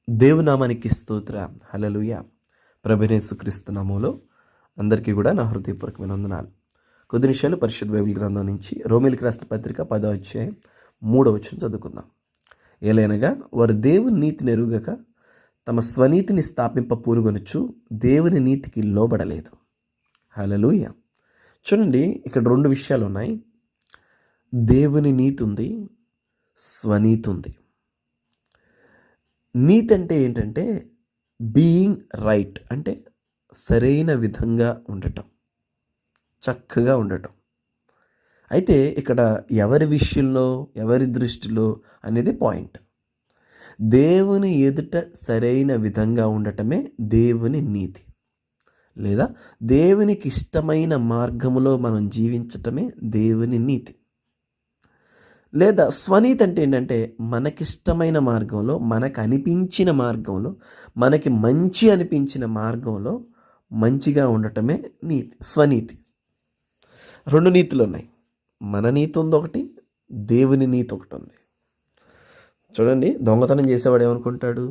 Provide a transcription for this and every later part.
దేవునామానికి స్తోత్ర. హల్లెలూయా. ప్రభునేసుక్రీస్తు నామములో అందరికీ కూడా నా హృదయపూర్వకమైన వందనాలు. కొద్ది నిమిషాలు పరిశుద్ధ బైబిల్ గ్రంథం నుంచి రోమీయులకు రాసిన పత్రిక 10వ అధ్యాయం 3వ వచనం చదువుకుందాం. ఏలైనగా వారు దేవుని నీతిని ఎరుగక తమ స్వనీతిని స్థాపింప పూనుగొనుచు దేవుని నీతికి లోబడలేదు. హల్లెలూయా. చూడండి, ఇక్కడ రెండు విషయాలు ఉన్నాయి. దేవుని నీతి ఉంది, స్వనీతి ఉంది. నీతి అంటే ఏంటంటే బీయింగ్ రైట్, అంటే సరైన విధంగా ఉండటం, చక్కగా ఉండటం. అయితే ఇక్కడ ఎవరి విషయంలో, ఎవరి దృష్టిలో అనేది పాయింట్. దేవుని ఎదుట సరైన విధంగా ఉండటమే దేవుని నీతి, లేదా దేవునికి ఇష్టమైన మార్గములో మనం జీవించటమే దేవుని నీతి. లేదా స్వనీతి అంటే ఏంటంటే మనకిష్టమైన మార్గంలో, మనకు అనిపించిన మార్గంలో, మనకి మంచి అనిపించిన మార్గంలో మంచిగా ఉండటమే నీతి, స్వనీతి. రెండు నీతులు ఉన్నాయి. మన నీతి ఉంది ఒకటి, దేవుని నీతి ఒకటి ఉంది. చూడండి, దొంగతనం చేసేవాడు ఏమనుకుంటాడు?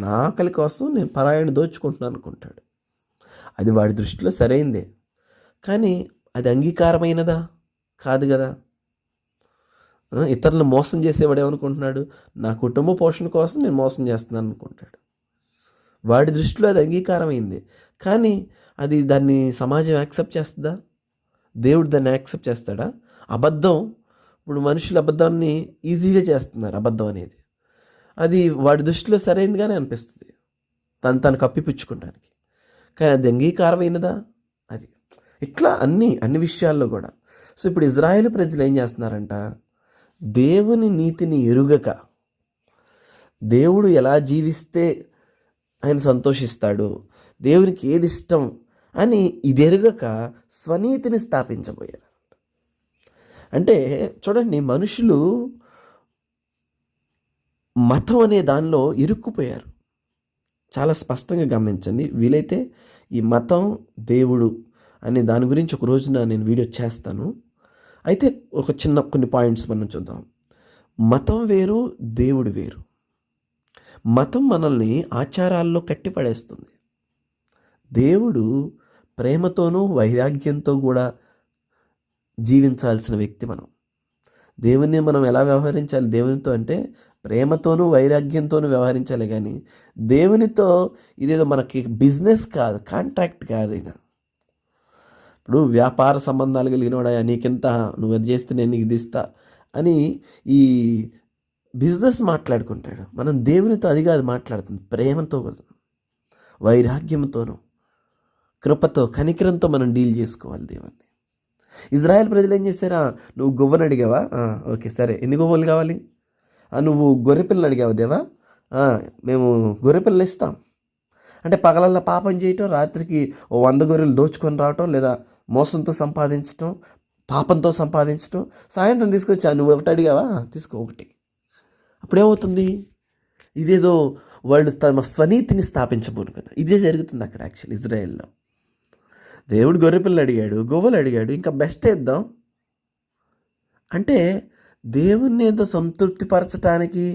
నా ఆకలి కోసం నేను పరాయిని దోచుకుంటున్నాను అనుకుంటాడు. అది వాడి దృష్టిలో సరైందే, కానీ అది అంగీకారమైనదా? కాదు కదా. ఇతరులను మోసం చేసేవాడు ఏమనుకుంటున్నాడు? నా కుటుంబ పోషణ కోసం నేను మోసం చేస్తున్నాను అనుకుంటాడు. వాడి దృష్టిలో అది అంగీకారమైంది, కానీ దాన్ని సమాజం యాక్సెప్ట్ చేస్తుందా? దేవుడు దాన్ని యాక్సెప్ట్ చేస్తాడా? అబద్ధం, ఇప్పుడు మనుషులు అబద్ధాన్ని ఈజీగా చేస్తున్నారు. అబద్ధం అనేది అది వాడి దృష్టిలో సరైనదిగానే అనిపిస్తుంది, తను కప్పిపుచ్చుకోవడానికి. కానీ అది అంగీకారమైనదా? అది ఇట్లా అన్ని విషయాల్లో కూడా. సో ఇప్పుడు ఇజ్రాయేల్ ప్రజలు ఏం చేస్తున్నారంట? దేవుని నీతిని ఎరుగక, దేవుడు ఎలా జీవిస్తే ఆయన సంతోషిస్తాడు, దేవునికి ఏది ఇష్టం అని ఇది ఎరుగక స్వనీతిని స్థాపించబోయారు. అంటే చూడండి, మనుషులు మతం అనే దానిలో ఇరుక్కుపోయారు. చాలా స్పష్టంగా గమనించండి. వీలైతే ఈ మతం, దేవుడు అనే దాని గురించి ఒక రోజున నేను వీడియో చేస్తాను. అయితే కొన్ని పాయింట్స్ మనం చూద్దాం. మతం వేరు, దేవుడు వేరు. మతం మనల్ని ఆచారాల్లో కట్టిపడేస్తుంది. దేవుడు ప్రేమతోనూ వైరాగ్యంతో కూడా జీవించాల్సిన వ్యక్తి. దేవుణ్ణి మనం ఎలా వ్యవహరించాలి? దేవునితో అంటే ప్రేమతోనూ వైరాగ్యంతోనూ వ్యవహరించాలి, కానీ దేవునితో ఇదేదో మనకి బిజినెస్ కాదు, కాంట్రాక్ట్ కాదు. ఇప్పుడు వ్యాపార సంబంధాలు కలిగినవాడా, నీకింత, నువ్వు అది చేస్తే నేను నీకు ఇస్తా అని ఈ బిజినెస్ మాట్లాడుకుంటాడు. మనం దేవునితో అది కాదు మాట్లాడుతుంది, ప్రేమతో, వైరాగ్యంతోనూ, కృపతో, కనికరంతో మనం డీల్ చేసుకోవాలి దేవుణ్ణి. ఇజ్రాయెల్ ప్రజలు ఏం చేశారా? నువ్వు గువ్వను అడిగావా? ఓకే, సరే, ఎన్ని గువ్వలు కావాలి? నువ్వు గొర్రెపిల్లని అడిగావు దేవా? మేము గొర్రెపిల్లలు ఇస్తాం. అంటే పగలల్లో పాపం చేయటం, రాత్రికి 100 గొర్రెలు దోచుకొని రావటం, లేదా మోసంతో సంపాదించటం, పాపంతో సంపాదించటం. సాయంత్రం తీసుకొచ్చా, నువ్వు ఒకటి అడిగావా? తీసుకో ఒకటి. అప్పుడేమవుతుంది? ఇదేదో వాళ్ళు తమ స్వనీతిని స్థాపించబోను కదా. ఇదే జరుగుతుంది అక్కడ యాక్చువల్ ఇజ్రాయెల్లో. దేవుడు గొర్రెపిల్లలు అడిగాడు, గొవ్వలు అడిగాడు, ఇంకా బెస్ట్ ఇద్దాం అంటే దేవుణ్ణి ఏదో సంతృప్తిపరచడానికి,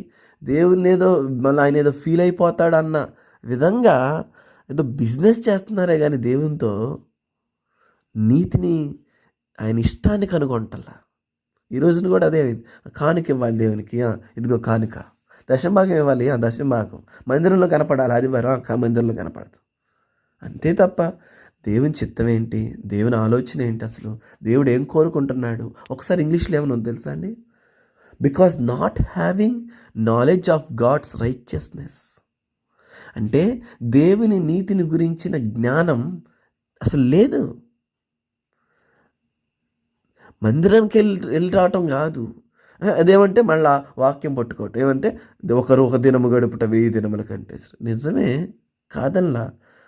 దేవుణ్ణి ఏదో మళ్ళీ ఆయన ఏదో ఫీల్ అయిపోతాడన్న విధంగా ఏదో బిజినెస్ చేస్తున్నారే కానీ దేవునితో నీతిని, ఆయన ఇష్టాన్ని కనుగొంటల్లా. ఈ రోజున కూడా అదే కానుక ఇవ్వాలి దేవునికి, ఇదిగో కానుక. దశంభాగం ఇవ్వాలి, దశంభాగం. మందిరంలో కనపడాలి, ఆదివారం మందిరంలో కనపడదు. అంతే తప్ప దేవుని చిత్తం ఏంటి, దేవుని ఆలోచన ఏంటి, అసలు దేవుడు ఏం కోరుకుంటున్నాడు? ఒకసారి ఇంగ్లీష్లో ఏమన్నా తెలుసా అండి? Because not having knowledge of God's righteousness, అంటే దేవుని నీతిని గురించిన జ్ఞానం అసలు లేదు. మందిరానికి వెళ్ళి రావటం కాదు. అదేమంటే మళ్ళీ వాక్యం పట్టుకోవటం. ఏమంటే ఒక దినము గడుపుట 1000 దినముల కంటే. నిజమే, కాదల్లా.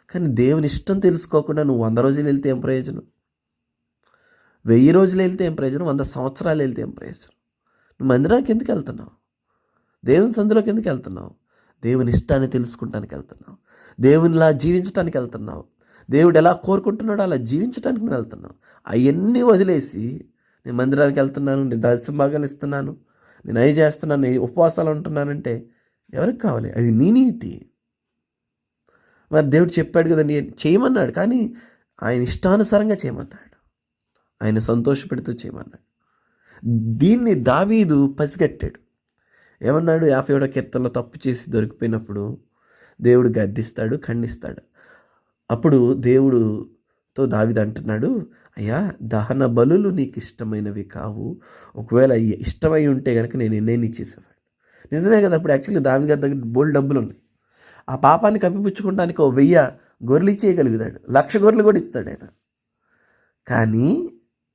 కానీ దేవుని ఇష్టం తెలుసుకోకుండా నువ్వు 100 రోజులు వెళ్తే ఏం ప్రయోజనం? 1000 రోజులు వెళ్తే ఏం ప్రయోజనం? 100 సంవత్సరాలు వెళ్తే ఏం ప్రయోజనం? నువ్వు మందిరానికి ఎందుకు వెళ్తున్నావు? దేవుని సందులోకి ఎందుకు వెళ్తున్నావు? దేవుని ఇష్టాన్ని తెలుసుకుంటానికి వెళ్తున్నావు, దేవునిలా జీవించడానికి వెళ్తున్నావు, దేవుడు ఎలా కోరుకుంటున్నాడో అలా జీవించడానికి నువ్వు వెళ్తున్నావు. అవన్నీ వదిలేసి నేను మందిరానికి వెళ్తున్నాను, నేను దశంభాగాలు ఇస్తున్నాను, నేను అవి చేస్తున్నాను, ఉపవాసాలు ఉంటున్నానంటే ఎవరికి కావాలి? అవి నీ నీతి. మరి దేవుడు చెప్పాడు కదండి, చేయమన్నాడు, కానీ ఆయన ఇష్టానుసారంగా చేయమన్నాడు, ఆయన సంతోషపెడుతూ చేయమన్నాడు. దీన్ని దావీదు పసిగట్టాడు. ఏమన్నాడు? 51వ కీర్తనలో తప్పు చేసి దొరికిపోయినప్పుడు దేవుడు గద్దిస్తాడు, ఖండిస్తాడు. అప్పుడు దేవుడుతో దావీదు అంటున్నాడు, అయ్యా, దహన బలులు నీకు ఇష్టమైనవి కావు, ఒకవేళ ఇష్టమై ఉంటే కనుక నేను ఎన్నే ఇచ్చేసేవాడు. నిజమే కదా. అప్పుడు యాక్చువల్లీ దావీదు గారి దగ్గర బోల్డ్ డబ్బులు ఉన్నాయి. ఆ పాపాన్ని కప్పిపుచ్చుకోవడానికి 1000 గొర్రెలు ఇచ్చేయగలుగుతాడు, 1,00,000 గొర్రెలు కూడా ఇస్తాడు ఆయన. కానీ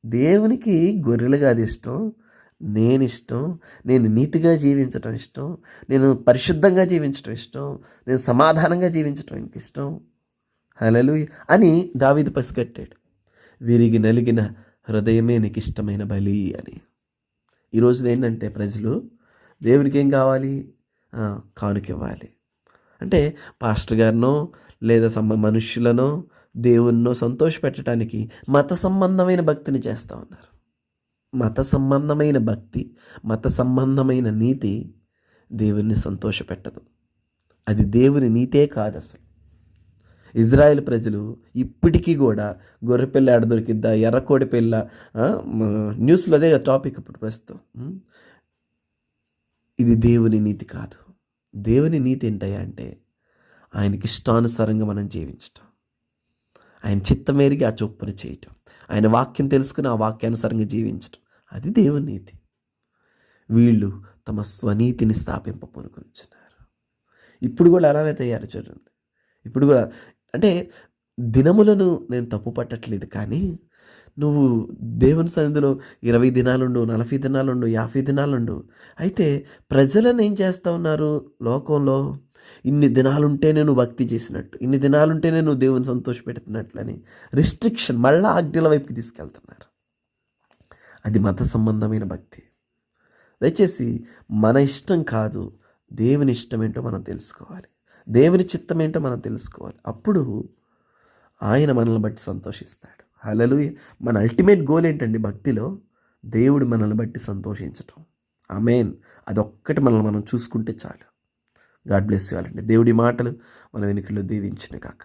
దేవునికి గొర్రెలు కాదు ఇష్టం, నేను నీతిగా జీవించటం ఇష్టం, నేను పరిశుద్ధంగా జీవించటం ఇష్టం, నేను సమాధానంగా జీవించటం ఇంక ఇష్టం. హల్లెలూయా అని దావీదు పసిగట్టాడు. విరిగి నలిగిన హృదయమే నీకు ఇష్టమైన బలి అని. ఈరోజు ఏంటంటే ప్రజలు దేవునికి ఏం కావాలి? కానుక ఇవ్వాలి. అంటే పాస్టర్ గారినో లేదా మనుష్యులనో దేవుణ్ణో సంతోషపెట్టడానికి మత సంబంధమైన భక్తిని చేస్తూ ఉన్నారు. మత సంబంధమైన భక్తి, మత సంబంధమైన నీతి దేవుణ్ణి సంతోషపెట్టదు. అది దేవుని నీతే కాదు అసలు. ఇజ్రాయెల్ ప్రజలు ఇప్పటికీ కూడా గొర్రెపిల్ల ఎడ దొరికిద్దా, ఎర్రకోడి పిల్ల, న్యూస్లో అదే టాపిక్ ఇప్పుడు ప్రస్తుతం. ఇది దేవుని నీతి కాదు. దేవుని నీతి ఏంటయ్యా అంటే ఆయనకి ఇష్టానుసారంగా మనం జీవించటం, ఆయన చిత్తమేరిగి ఆ చొప్పున చేయటం, ఆయన వాక్యం తెలుసుకుని ఆ వాక్యానుసారంగా జీవించటం, అది దేవుని నీతి. వీళ్ళు తమ స్వనీతిని స్థాపింపనుకుంటున్నారు. ఇప్పుడు కూడా అలానే తయారు చూడండి. ఇప్పుడు కూడా అంటే దినములను నేను తప్పు పట్టట్లేదు, కానీ నువ్వు దేవుని సన్నిధిలో 20 దినాలుండు, 40 దినాలుండు, 50 దినాలుండు. అయితే ప్రజలను ఏం చేస్తూ ఉన్నారు లోకంలో? ఇన్ని దినాలుంటేనే నువ్వు భక్తి చేసినట్టు, ఇన్ని దినాలుంటేనే నువ్వు దేవుని సంతోషపెడుతున్నట్లని రిస్ట్రిక్షన్, మళ్ళా ఆజ్ఞల వైపుకి తీసుకెళ్తున్నారు. అది మత సంబంధమైన భక్తి. దయచేసి మన ఇష్టం కాదు, దేవుని ఇష్టం ఏంటో మనం తెలుసుకోవాలి, దేవుని చిత్తం ఏంటో మనం తెలుసుకోవాలి. అప్పుడు ఆయన మనల్ని బట్టి సంతోషిస్తాడు. హల్లెలూయా. మన అల్టిమేట్ గోల్ ఏంటండి భక్తిలో? దేవుడు మనల్ని బట్టి సంతోషించటం. ఆమేన్. అదొక్కటి మనల్ని మనం చూసుకుంటే చాలు. గాడ్ బ్లెస్ యు ఆల్ అండి. దేవుడి మాటలు మన వెనుకల్లో దీవించును గాక.